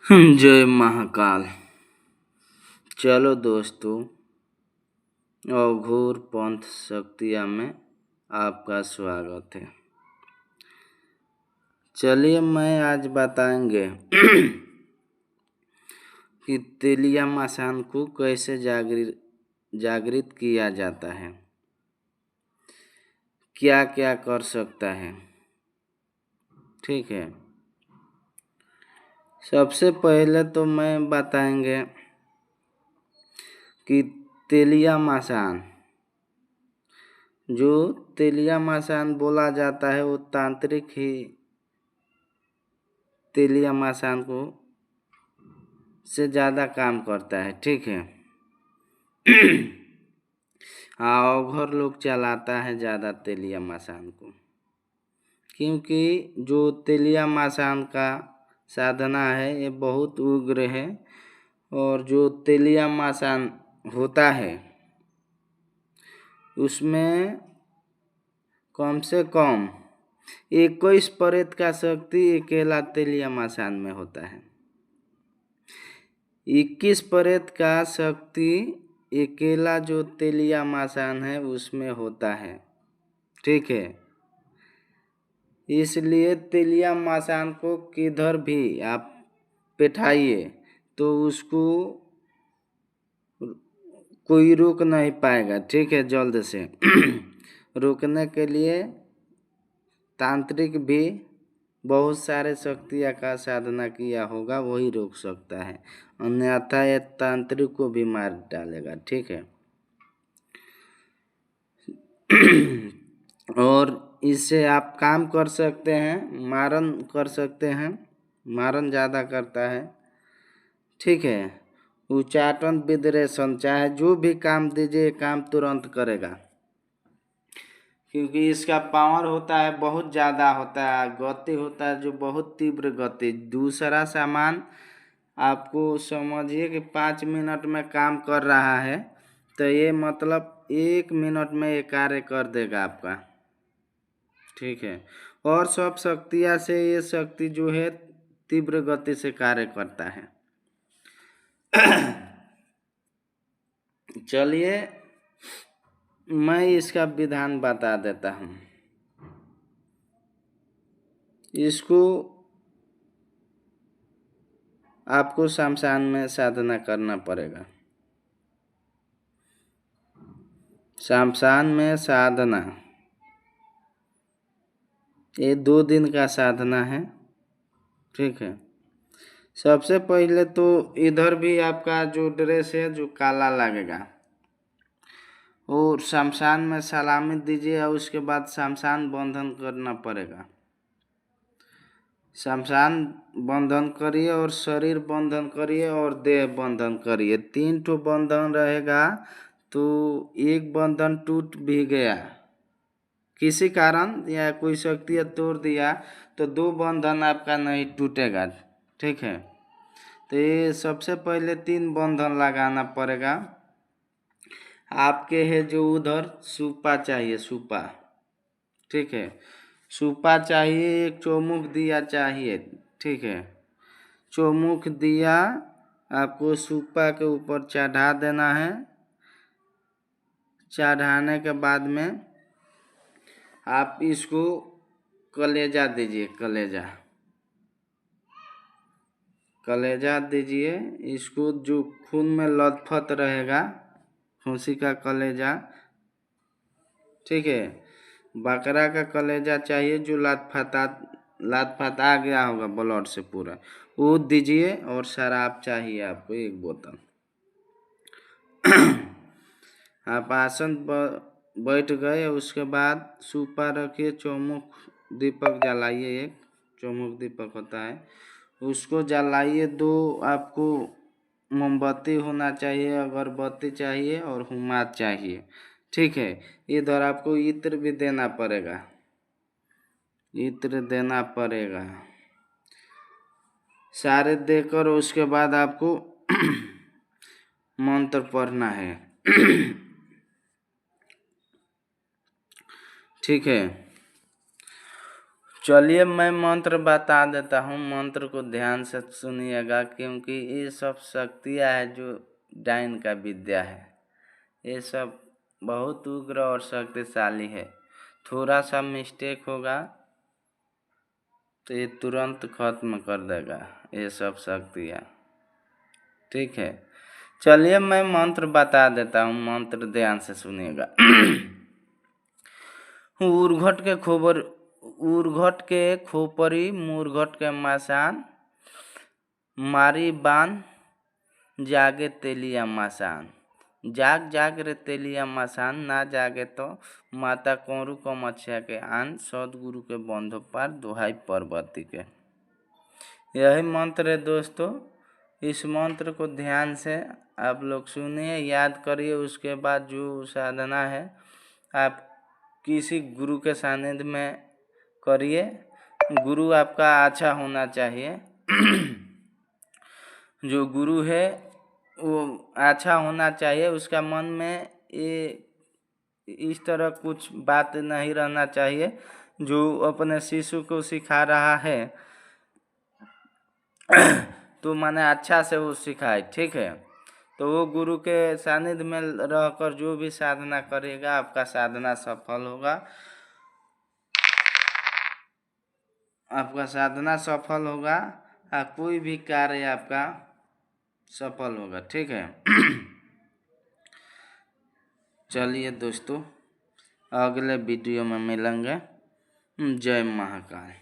जय महाकाल। चलो दोस्तों, अघोर पंथ शक्तिया में आपका स्वागत है। चलिए मैं आज बताएंगे कि तेलिया मसान को कैसे जागृत किया जाता है, क्या क्या कर सकता है। ठीक है, सबसे पहले तो मैं बताएंगे कि तेलिया मसान, जो तेलिया मसान बोला जाता है वो तांत्रिक ही तेलिया मसान को से ज़्यादा काम करता है। ठीक है, अघोर लोग चलाता है ज़्यादा तेलिया मसान को, क्योंकि जो तेलिया मसान का साधना है ये बहुत उग्र है। और जो तेलिया मसान होता है उसमें कम से कम 21 प्रेत का शक्ति अकेला तेलिया मसान में होता है। 21 प्रेत का शक्ति अकेला जो तेलिया मसान है उसमें होता है। ठीक है, इसलिए तेलिया मसान को किधर भी आप बैठाइए तो उसको कोई रोक नहीं पाएगा। ठीक है, जल्द से रोकने के लिए तांत्रिक भी बहुत सारे शक्तियाँ का साधना किया होगा, वही रोक सकता है, अन्यथा ये तांत्रिक को भी मार डालेगा। ठीक है और इससे आप काम कर सकते हैं, मारन कर सकते हैं, मारन ज़्यादा करता है। ठीक है, उच्चाटन विद्रेषण चाहे जो भी काम दीजिए काम तुरंत करेगा, क्योंकि इसका पावर होता है बहुत ज़्यादा होता है, गति होता है जो बहुत तीव्र गति। दूसरा सामान आपको समझिए कि 5 मिनट में काम कर रहा है तो ये मतलब 1 मिनट में ये कार्य कर देगा आपका। ठीक है, और सब शक्तियाँ से ये शक्ति जो है तीव्र गति से कार्य करता है। चलिए मैं इसका विधान बता देता हूँ। इसको आपको शमशान में साधना करना पड़ेगा। शमशान में साधना ये 2 दिन का साधना है। ठीक है, सबसे पहले तो इधर भी आपका जो ड्रेस है जो काला लगेगा, और शमशान में सलामी दीजिए और उसके बाद शमशान बंधन करना पड़ेगा। शमशान बंधन करिए और शरीर बंधन करिए और देह बंधन करिए, 3 ठो बंधन रहेगा। तो एक बंधन टूट भी गया किसी कारण या कोई शक्ति तोड़ दिया तो 2 बंधन आपका नहीं टूटेगा। ठीक है, तो ये सबसे पहले 3 बंधन लगाना पड़ेगा। आपके है जो उधर सुपा चाहिए, सुपा। ठीक है, सुपा चाहिए, एक चौमुख दिया चाहिए। ठीक है, चौमुख दिया आपको सुपा के ऊपर चढ़ा देना है। चढ़ाने के बाद में आप इसको कलेजा दीजिए, कलेजा दीजिए। इसको जो खून में लथपथ रहेगा खसी का कलेजा। ठीक है, बकरा का कलेजा चाहिए जो लथपथ आ गया होगा ब्लड से पूरा, वो दीजिए। और शराब चाहिए आपको 1 बोतल। आप आसन पर बैठ गए, उसके बाद सुपा रखिए, चौमुख दीपक जलाइए। एक चौमुख दीपक होता है उसको जलाइए। 2 आपको मोमबत्ती होना चाहिए, अगरबत्ती चाहिए और हुमाद चाहिए। ठीक है, इधर आपको इत्र भी देना पड़ेगा, इत्र देना पड़ेगा सारे देकर। उसके बाद आपको मंत्र पढ़ना है। ठीक है, चलिए मैं मंत्र बता देता हूँ, मंत्र को ध्यान से सुनिएगा, क्योंकि ये सब शक्तियाँ है जो डाइन का विद्या है, ये सब बहुत उग्र और शक्तिशाली है। थोड़ा सा मिस्टेक होगा तो ये तुरंत खत्म कर देगा ये सब शक्तियाँ, ठीक है। चलिए मैं मंत्र बता देता हूँ, मंत्र ध्यान से सुनिएगा। उर्घट के खोपरी मुरघट के मसान, मारी बान जागे तेलिया मसान। जाग जाग रे तेलिया मसान, ना जागे तो माता कौरू को मछिया के आन, सदगुरु के बंधु पार दुहाई पार्वती के। यही मंत्र है दोस्तों। इस मंत्र को ध्यान से आप लोग सुनिए, याद करिए। उसके बाद जो साधना है आप किसी गुरु के सानिध्य में करिए। गुरु आपका अच्छा होना चाहिए। जो गुरु है वो अच्छा होना चाहिए, उसका मन में ये इस तरह कुछ बात नहीं रहना चाहिए जो अपने शिशु को सिखा रहा है तो माने अच्छा से वो सिखाए, ठीक है। तो वो गुरु के सानिध्य में रहकर जो भी साधना करेगा आपका साधना सफल होगा, आपका साधना सफल होगा, कोई भी कार्य आपका सफल होगा, ठीक है। चलिए दोस्तों, अगले वीडियो में मिलेंगे। जय महाकाल।